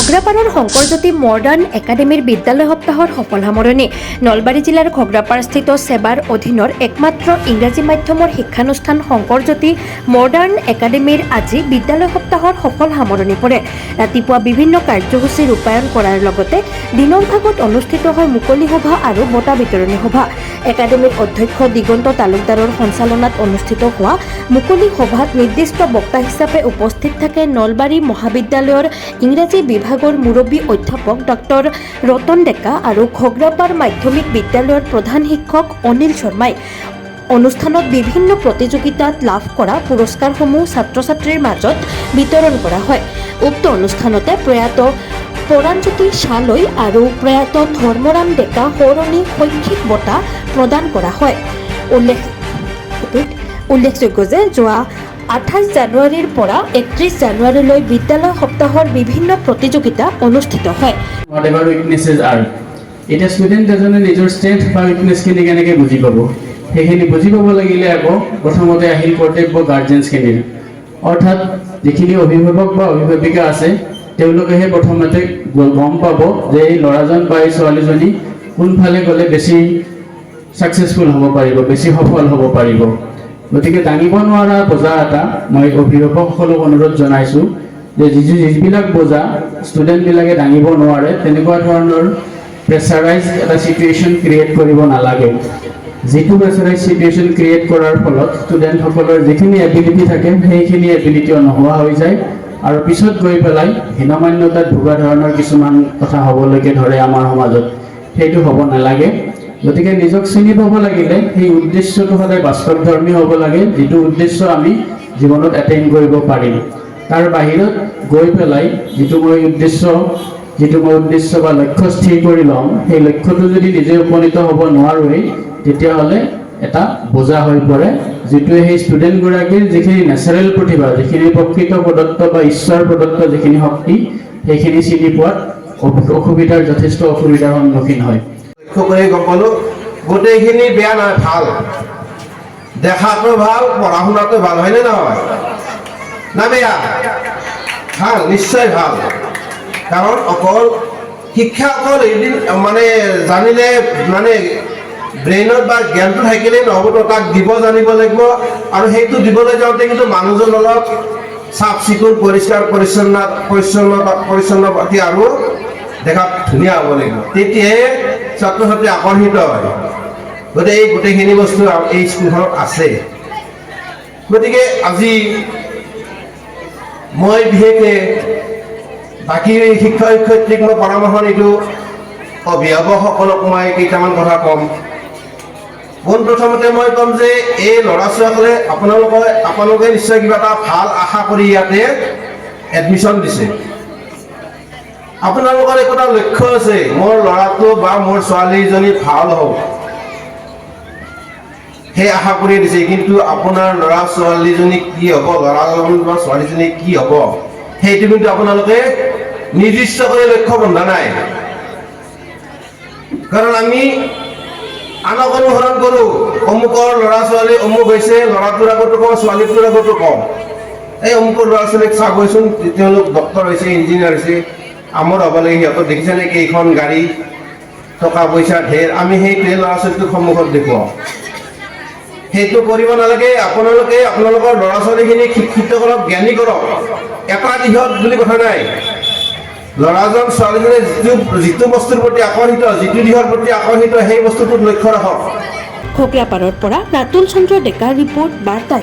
ঘগ্ৰাপাৰৰ Shankarjyoti modern একাডেমীৰ বিদ্যালয় সপ্তাহৰ সফল সামৰণি। নলবাৰী জিলাৰ ঘগ্ৰাপাৰস্থিত সেবাৰ অধীনৰ একমাত্ৰ ইংৰাজী মাধ্যমৰ শিক্ষানুষ্ঠান শংকৰজ্যোতি মডাৰ্ণ একাডেমীৰ আজি বিদ্যালয় সপ্তাহৰ সফল সামৰণি পৰে। ৰাতিপুৱা বিভিন্ন কাৰ্যসূচী ৰূপায়ণ কৰাৰ লগতে দিনৰ ভাগত অনুষ্ঠিত হয় মুকলি সভা আৰু বঁটা বিতৰণী সভা। একাডেমীৰ অধ্যক্ষ দিগন্ত তালুকদাৰৰ সঞ্চালনাত অনুষ্ঠিত হোৱা মুকলি সভাত নিৰ্দিষ্ট বক্তা হিচাপে উপস্থিত থাকে নলবাৰী মহাবিদ্যালয়ৰ ইংৰাজী বিভাগৰ মুৰব্বী অধ্যাপক ডক্টৰ ৰতন ডেকা আৰু ঘগ্ৰাপাৰ মাধ্যমিক বিদ্যালয়ৰ প্ৰধান শিক্ষক অনিল শৰ্মাই। অনুষ্ঠানত বিভিন্ন প্ৰতিযোগিতাত লাভ কৰা পুৰস্কাৰসমূহ ছাত্ৰ ছাত্ৰীৰ মাজত বিতৰণ কৰা হয়। উক্ত অনুষ্ঠানতে প্ৰয়াত পৰাণজ্যোতি শালৈ আৰু প্ৰয়াত ধৰ্মৰাম ডেকা সৰণী শৈক্ষিক বঁটা প্ৰদান কৰা হয়। উল্লেখযোগ্য যে যোৱা 28 জানুৱাৰীৰ পৰা 31 জানুৱাৰীলৈ বিদ্যালয় সপ্তাহৰ বিভিন্ন প্ৰতিযোগিতা অনুষ্ঠিত হয়। Whatever weaknesses are, এটা ষ্টুডেণ্ট এজনে নিজৰ ষ্ট্ৰেংথ বা উইকনেছখিনি কেনেকৈ বুজি পাব, সেইখিনি বুজি পাব লাগিলে আকৌ প্ৰথমতে আহিল কৰ্তব্য গাৰ্জেনছখিনিৰ। অৰ্থাৎ যিখিনি অভিভাৱক বা অভিভাৱিকা আছে তেওঁলোকেহে প্ৰথমতে গম পাব যে এই ল'ৰাজন বা এই ছোৱালীজনী কোনফালে গ'লে বেছি ছাকচেছফুল হ'ব পাৰিব, বেছি সফল হ'ব পাৰিব। গতিকে দাঙিব নোৱাৰা বোজা এটা মই অভিভাৱকসকলক অনুৰোধ জনাইছোঁ যে যিবিলাক বোজা ষ্টুডেণ্টবিলাকে দাঙিব নোৱাৰে তেনেকুৱা ধৰণৰ প্ৰেছাৰাইজ এটা ছিটুৱেশ্যন ক্ৰিয়েট কৰিব নালাগে। যিটো প্ৰেছাৰাইজ ছিটুৱেশ্যন ক্ৰিয়েট কৰাৰ ফলত ষ্টুডেণ্টসকলৰ যিখিনি এবিলিটি থাকে সেইখিনি এবিলিটিও নোহোৱা হৈ যায় আৰু পিছত গৈ পেলাই হীনমান্যতাত ভোগা ধৰণৰ কিছুমান কথা হ'বলৈকে ধৰে আমাৰ সমাজত। সেইটো হ'ব নালাগে। গতিকে নিজক চিনি পাব লাগিলে সেই উদ্দেশ্যটো সদায় বাস্তৱধৰ্মী হ'ব লাগে, যিটো উদ্দেশ্য আমি জীৱনত এটেইন কৰিব পাৰিম। তাৰ বাহিৰত গৈ পেলাই যিটো মই উদ্দেশ্য বা লক্ষ্য স্থিৰ কৰি ল'ম, সেই লক্ষ্যটো যদি নিজে উপনীত হ'ব নোৱাৰোৱেই তেতিয়াহ'লে এটা বোজা হৈ পৰে, যিটোৱে সেই ষ্টুডেণ্টগৰাকীৰ যিখিনি নেচাৰেল প্ৰতিভা, যিখিনি প্ৰকৃত প্ৰদত্ত বা ঈশ্বৰ প্ৰদত্ত যিখিনি শক্তি সেইখিনি চিনি পোৱাত যথেষ্ট অসুবিধাৰ সন্মুখীন হয়। লক্ষ্য কৰি গম পালোঁ গোটেইখিনি বেয়া নহয়, ভাল। দেখাটো ভাল, পঢ়া শুনাটো ভাল, হয়নে নহয়? না বেয়া? ভাল, নিশ্চয় ভাল। কাৰণ অকল শিক্ষা অকল এদিন মানে জানিলে মানে ব্ৰেইনত বা জ্ঞানটো থাকিলেই নহ'ব, তাক দিব জানিব লাগিব। আৰু সেইটো দিবলৈ যাওঁতে কিন্তু মানুহজন অলপ চাফ চিকুণ পৰিষ্কাৰ পৰিচ্ছন্ন পাতি আৰু দেখাত ধুনীয়া হ'ব লাগিব, তেতিয়াহে ছাত্ৰ ছাত্ৰী আকৰ্ষিত হয়। গতিকে এই গোটেইখিনি বস্তু এই স্কুলখনত আছে। গতিকে আজি মই বিশেষকৈ বাকী শিক্ষক শিক্ষয়িত্ৰীক মই পৰামৰ্শ নিদিওঁ, অভিভাৱকসকলক মই কেইটামান কথা ক'ম। পোনপ্ৰথমতে মই ক'ম যে এই ল'ৰা ছোৱালীসকলে আপোনালোকে নিশ্চয় কিবা এটা ভাল আশা কৰি ইয়াতে এডমিশ্যন দিছে। আপোনালোকৰ একোটা লক্ষ্য আছে, মোৰ ল'ৰাটো বা মোৰ ছোৱালীজনী ভাল হওক, সেই আশা কৰি দিছে। কিন্তু আপোনাৰ ল'ৰা ছোৱালীজনী কি হ'ব, ল'ৰাজন বা ছোৱালীজনী কি হ'ব, সেইটো কিন্তু আপোনালোকে নিৰ্দিষ্ট কৰি লক্ষ্য বন্ধা নাই। কাৰণ আমি আনক অনুসৰণ কৰোঁ, অমুকৰ ল'ৰা ছোৱালী অমুক হৈছে, ল'ৰাটোৰ আগতো কওঁ, ছোৱালীটোৰ আগতো কওঁ, এই অমুকৰ ল'ৰা ছোৱালীক চাবচোন, তেওঁলোক ডক্টৰ হৈছে, ইঞ্জিনিয়াৰ হৈছে, আমাৰ হ'ব লাগে, সিহঁতক দেখিছে নেকি এইখন গাড়ী, টকা পইচা ঢেৰ, আমি সেইটোৱে ল'ৰা ছোৱালীটোক সন্মুখত দেখুৱাওঁ। সেইটো কৰিব নালাগে। আপোনালোকে আপোনালোকৰ ল'ৰা ছোৱালীখিনিক শিক্ষিত কৰক, জ্ঞানী কৰক। এটা দিশত বুলি কথা নাই, ল'ৰাজন ছোৱালীজনে যিটো বস্তুৰ প্ৰতি আকৰ্ষিত, যিটো দিশৰ প্ৰতি আকৰ্ষিত, সেই বস্তুটোত লক্ষ্য ৰাখক। ঘগ্ৰাপাৰৰ পৰা ৰাতুল চন্দ্ৰ ডেকাৰ ৰিপৰ্ট, বাৰ্তা।